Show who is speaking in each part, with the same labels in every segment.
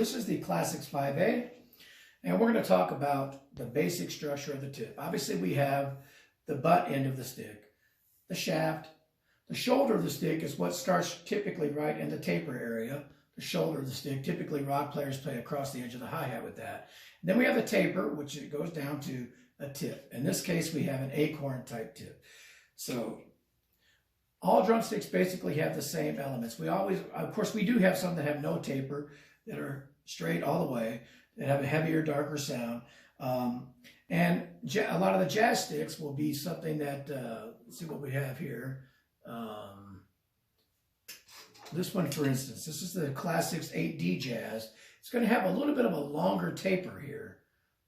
Speaker 1: this is the Classics 5A, and we're going to talk about the basic structure of the tip. Obviously, we have the butt end of the stick, the shaft. The shoulder of the stick is what starts typically right in the taper area. The shoulder of the stick, typically rock players play across the edge of the hi-hat with that. And then we have the taper, which it goes down to a tip. In this case, we have an acorn type tip. So all drumsticks basically have the same elements. We always, of course, we do have some that have no taper, that are straight all the way, that have a heavier, darker sound. And a lot of the jazz sticks will be something that, let's see what we have here. This one, for instance, this is the Classics 8D Jazz. It's going to have a little bit of a longer taper here,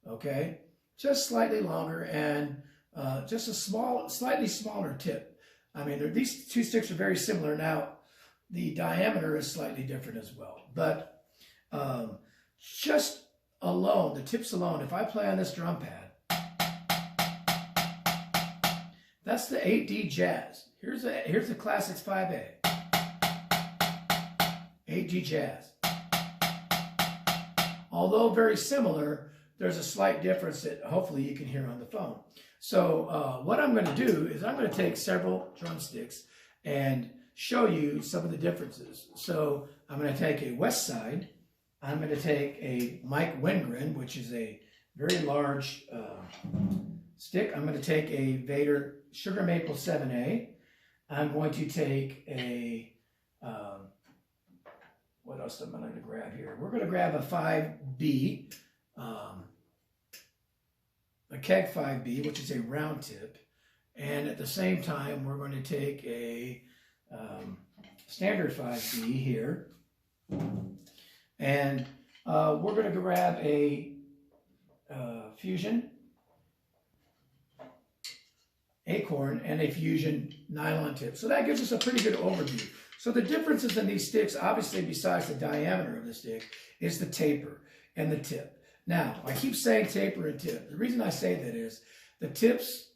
Speaker 1: okay? Just slightly longer and just a slightly smaller tip. I mean, these two sticks are very similar. Now, the diameter is slightly different as well. But just alone, the tips alone, if I play on this drum pad, that's the 8D Jazz. Here's the Classics 5A. 8D Jazz. Although very similar, there's a slight difference that hopefully you can hear on the phone. So what I'm going to do is I'm going to take several drumsticks and show you some of the differences. So I'm going to take a West Side. I'm going to take a Mike Wingren, which is a very large stick. I'm going to take a Vader Sugar Maple 7A. I'm going to take a, what else am I going to grab here? We're going to grab a 5B, a keg 5B, which is a round tip. And at the same time, we're going to take a standard 5B here. And we're going to grab a Fusion acorn and a Fusion nylon tip. So that gives us a pretty good overview. So the differences in these sticks, obviously besides the diameter of the stick, is the taper and the tip. Now, I keep saying taper and tip. The reason I say that is the tips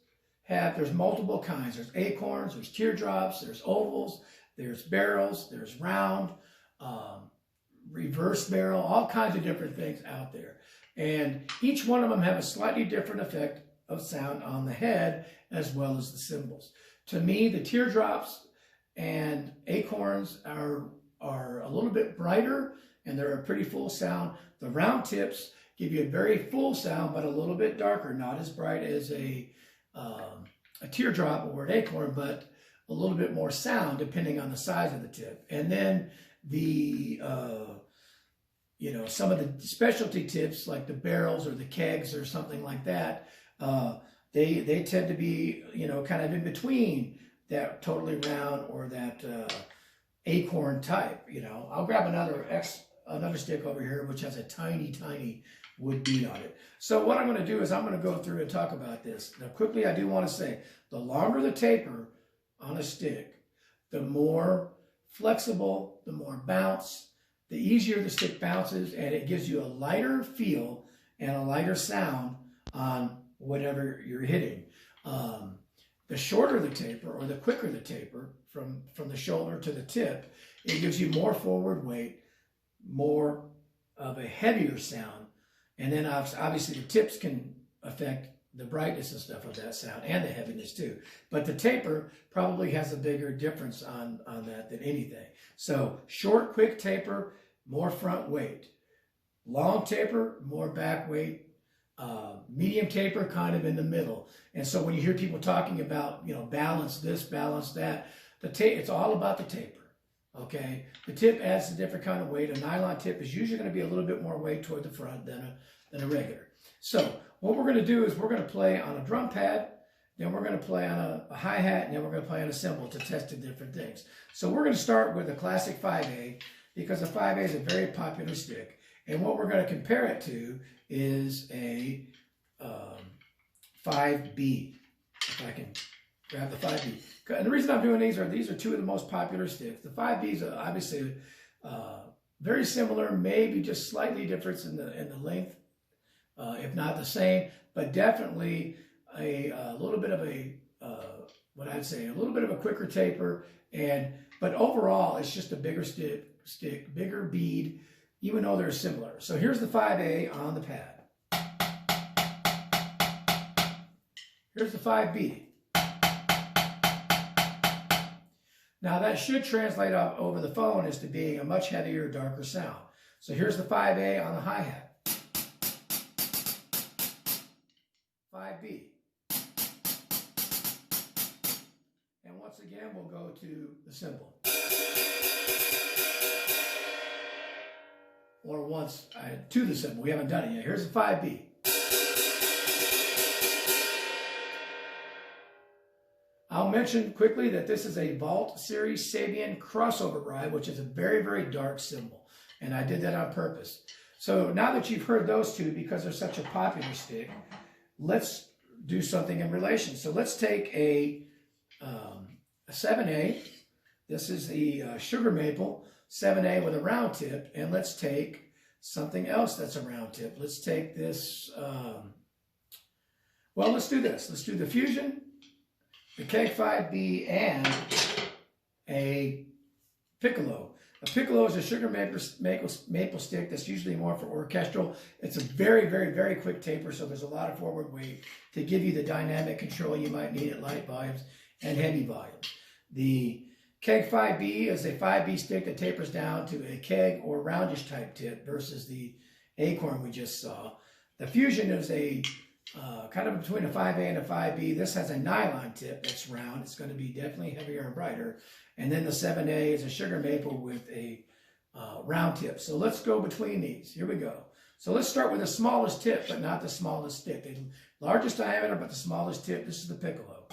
Speaker 1: there's multiple kinds. There's acorns, there's teardrops, there's ovals, there's barrels, there's round, reverse barrel, all kinds of different things out there. And each one of them have a slightly different effect of sound on the head as well as the cymbals. To me, the teardrops and acorns are a little bit brighter and they're a pretty full sound. The round tips give you a very full sound but a little bit darker, not as bright as a teardrop or an acorn, but a little bit more sound depending on the size of the tip. And then the some of the specialty tips like the barrels or the kegs or something like that, they tend to be kind of in between that totally round or that acorn type. I'll grab another stick over here which has a tiny wood bead on it. So what I'm going to do is I'm going to go through and talk about this. Now quickly, I do want to say the longer the taper on a stick, the more flexible, the more bounce, the easier the stick bounces, and it gives you a lighter feel and a lighter sound on whatever you're hitting. The shorter the taper or the quicker the taper from the shoulder to the tip, it gives you more forward weight, more of a heavier sound, and then obviously the tips can affect the brightness and stuff of that sound and the heaviness too. But the taper probably has a bigger difference on that than anything. So short, quick taper, more front weight. Long taper, more back weight. Medium taper, kind of in the middle. And so when you hear people talking about, balance this, balance that, it's all about the taper. Okay, the tip adds a different kind of weight. A nylon tip is usually going to be a little bit more weight toward the front than a regular. So what we're going to do is we're going to play on a drum pad, then we're going to play on a hi-hat, and then we're going to play on a cymbal to test the different things. So we're going to start with the Classic 5A because the 5A is a very popular stick. And what we're going to compare it to is a 5B. If I can grab the 5B. And the reason I'm doing these are two of the most popular sticks. The 5Bs are obviously very similar, maybe just slightly different in the length, if not the same, but definitely a little bit of a what I'd say a little bit of a quicker taper, but overall it's just a bigger stick, bigger bead, even though they're similar. So here's the 5A on the pad. Here's the 5B. Now that should translate up over the phone as to being a much heavier, darker sound. So here's the 5A on the hi-hat. 5B. And once again, we'll go to the cymbal. Or once to the cymbal. We haven't done it yet. Here's the 5B. I'll mention quickly that this is a Vault Series Sabian crossover ride, which is a very, very dark cymbal. And I did that on purpose. So now that you've heard those two, because they're such a popular stick, let's do something in relation. So let's take a 7A. This is the sugar maple 7A with a round tip. And let's take something else that's a round tip. Let's take this, well, let's do this. Let's do the Fusion, the Keg 5B, and a piccolo. A piccolo is a sugar maple stick that's usually more for orchestral. It's a very, very, very quick taper, so there's a lot of forward weight to give you the dynamic control you might need at light volumes and heavy volumes. The Keg 5B is a 5B stick that tapers down to a keg or roundish type tip versus the acorn we just saw. The Fusion is a kind of between a 5A and a 5B. This has a nylon tip that's round. It's going to be definitely heavier and brighter. And then the 7A is a sugar maple with a round tip. So let's go between these. Here we go. So let's start with the smallest tip, but not the smallest stick. The largest diameter, but the smallest tip. This is the piccolo.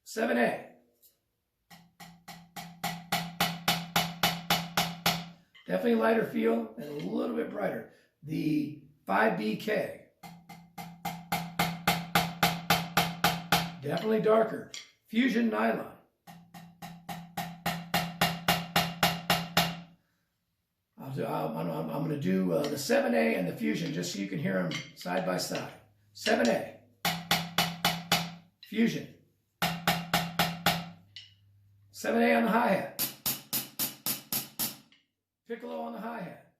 Speaker 1: 7A. Definitely lighter feel and a little bit brighter. The 5B keg. Definitely darker. Fusion nylon. I'm going to do the 7A and the Fusion just so you can hear them side by side. 7A. Fusion. 7A on the hi-hat. Piccolo on the hi-hat.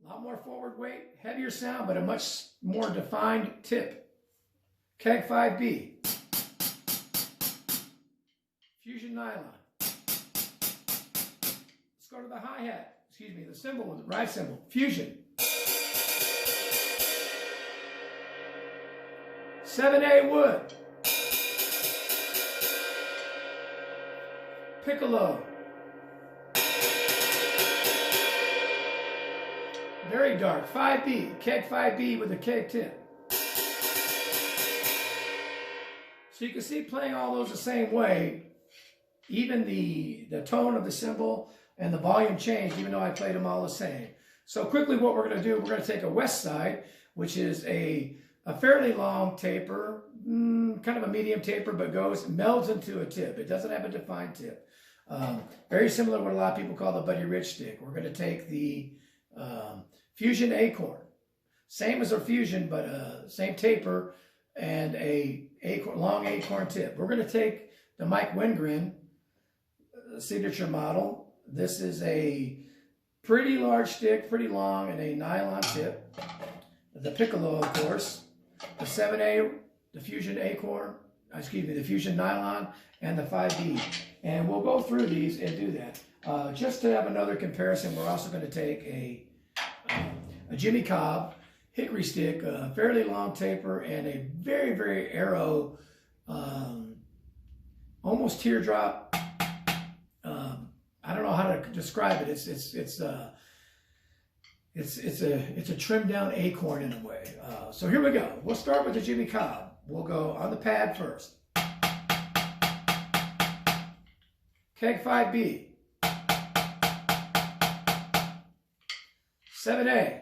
Speaker 1: A lot more forward weight, heavier sound, but a much more defined tip. Keg 5B. Fusion nylon. Let's go to the hi-hat. Excuse me, the cymbal, the ride cymbal. Fusion. 7A wood. Piccolo. Very dark. 5B. Keg 5B with a keg tip. So you can see playing all those the same way, even the tone of the cymbal and the volume changed, even though I played them all the same. So quickly what we're going to do, we're going to take a west side, which is a fairly long taper, kind of a medium taper, but melds into a tip. It doesn't have a defined tip. Very similar to what a lot of people call the Buddy Rich stick. We're going to take the Fusion acorn. Same as a Fusion, but same taper and a long acorn tip. We're going to take the Mike Wingren signature model. This is a pretty large stick, pretty long, and a nylon tip. The piccolo, of course. The 7A, the Fusion acorn, the Fusion nylon, and the 5B. And we'll go through these and do that. Just to have another comparison, we're also going to take a Jimmy Cobb hickory stick, a fairly long taper, and a very, very arrow, almost teardrop. I don't know how to describe it. It's a trimmed down acorn in a way. So here we go. We'll start with the Jimmy Cobb. We'll go on the pad first. Keg 5B. 7A.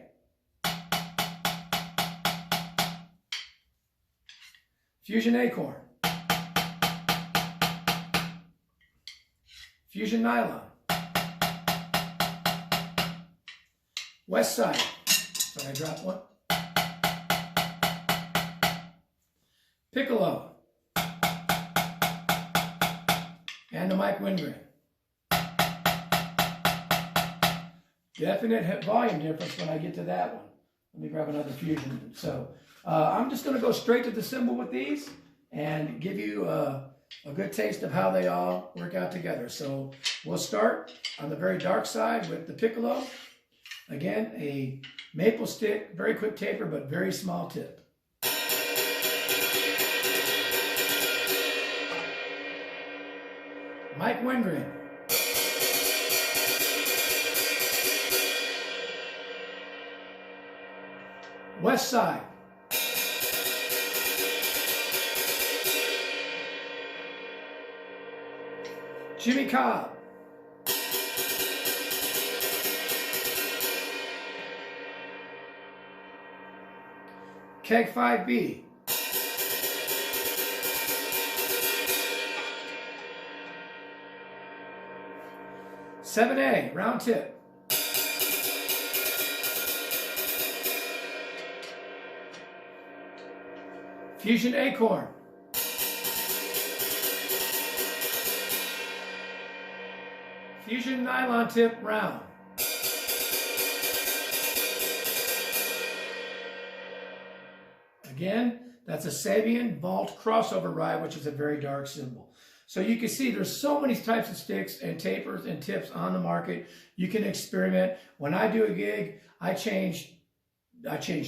Speaker 1: Fusion acorn. Fusion nylon. West side. Sorry, I dropped one. Piccolo. and the Mike Windgren. Definite volume difference when I get to that one. Let me grab another Fusion. So I'm just going to go straight to the cymbal with these and give you a good taste of how they all work out together. So we'll start on the very dark side with the piccolo. Again, a maple stick, very quick taper, but very small tip. Mike Windgren. West side. Jimmy Cobb. Keg 5B. Seven A, round tip. Fusion Acorn. Fusion nylon tip round. Again, that's a Sabian Vault crossover ride, which is a very dark cymbal. So you can see there's so many types of sticks and tapers and tips on the market. You can experiment. When I do a gig, I change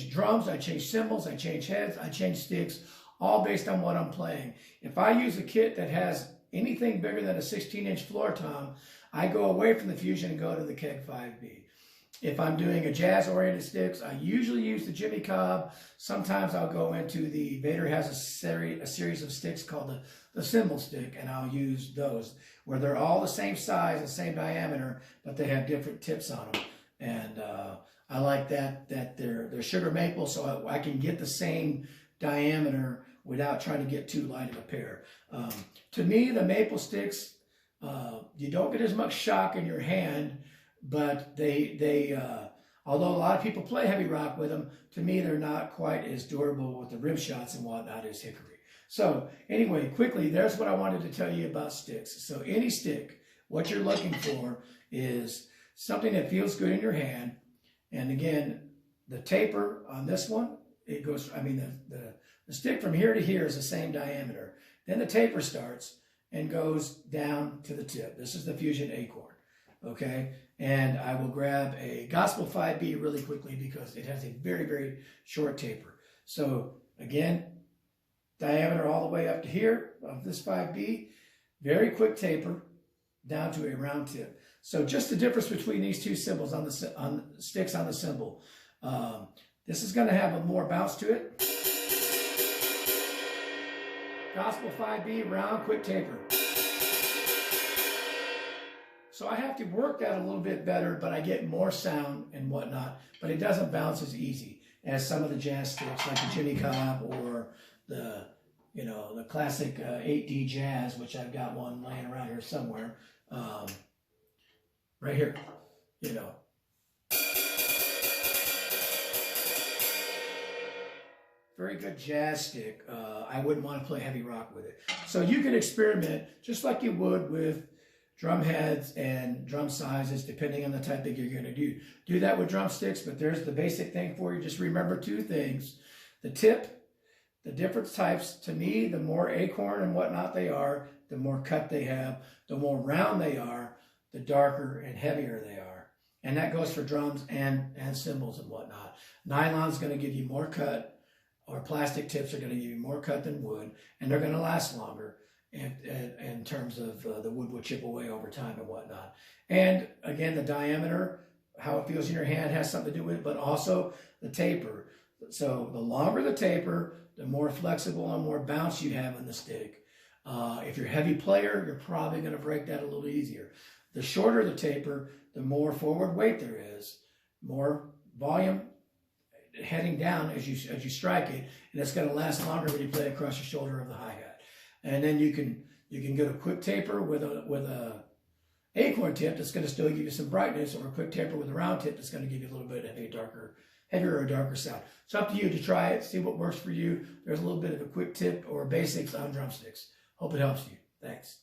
Speaker 1: drums, I change cymbals, I change heads, I change sticks, all based on what I'm playing. If I use a kit that has anything bigger than a 16-inch floor tom, I go away from the Fusion and go to the Keg 5B. If I'm doing a jazz-oriented sticks, I usually use the Jimmy Cobb. Sometimes I'll go into the, Vader has a series of sticks called the cymbal stick, and I'll use those, where they're all the same size, the same diameter, but they have different tips on them. And I like that they're sugar maple, so I can get the same diameter without trying to get too light of a pair. To me, the maple sticks, you don't get as much shock in your hand, but they although a lot of people play heavy rock with them, to me they're not quite as durable with the rim shots and whatnot as hickory. So anyway, quickly, there's what I wanted to tell you about sticks. So any stick, what you're looking for is something that feels good in your hand. And again, the taper on this one, it goes, I mean, the stick from here to here is the same diameter. Then the taper starts and goes down to the tip. This is the Fusion Acorn, okay? And I will grab a Gospel 5B really quickly because it has a very, very short taper. So again, diameter all the way up to here of this 5B, very quick taper down to a round tip. So just the difference between these two cymbals on the sticks on the cymbal. This is going to have a more bounce to it. Gospel 5B, round, quick taper. So I have to work that a little bit better, but I get more sound and whatnot, but it doesn't bounce as easy as some of the jazz sticks like the Jimmy Cobb or the classic 8D Jazz, which I've got one laying around here somewhere. Right here, Very good jazz stick. I wouldn't want to play heavy rock with it. So you can experiment just like you would with drum heads and drum sizes, depending on the type that you're going to do. Do that with drumsticks, but there's the basic thing for you. Just remember two things. The tip, the different types, to me, the more acorn and whatnot they are, the more cut they have, the more round they are, the darker and heavier they are. And that goes for drums and cymbals and whatnot. Nylon's going to give you more cut, or plastic tips are going to give you more cut than wood, and they're going to last longer in terms of the wood will chip away over time and whatnot. And again, the diameter, how it feels in your hand has something to do with it, but also the taper. So the longer the taper, the more flexible and more bounce you have on the stick. If you're a heavy player, you're probably going to break that a little easier. The shorter the taper, the more forward weight there is, more volume heading down as you strike it, and it's going to last longer when you play across your shoulder of the hi-hat. And then you can get a quick taper with a acorn tip that's going to still give you some brightness, or a quick taper with a round tip that's going to give you a little bit of heavier or darker sound. It's up to you to try it, see what works for you. There's a little bit of a quick tip or basics on drumsticks. Hope it helps you. Thanks.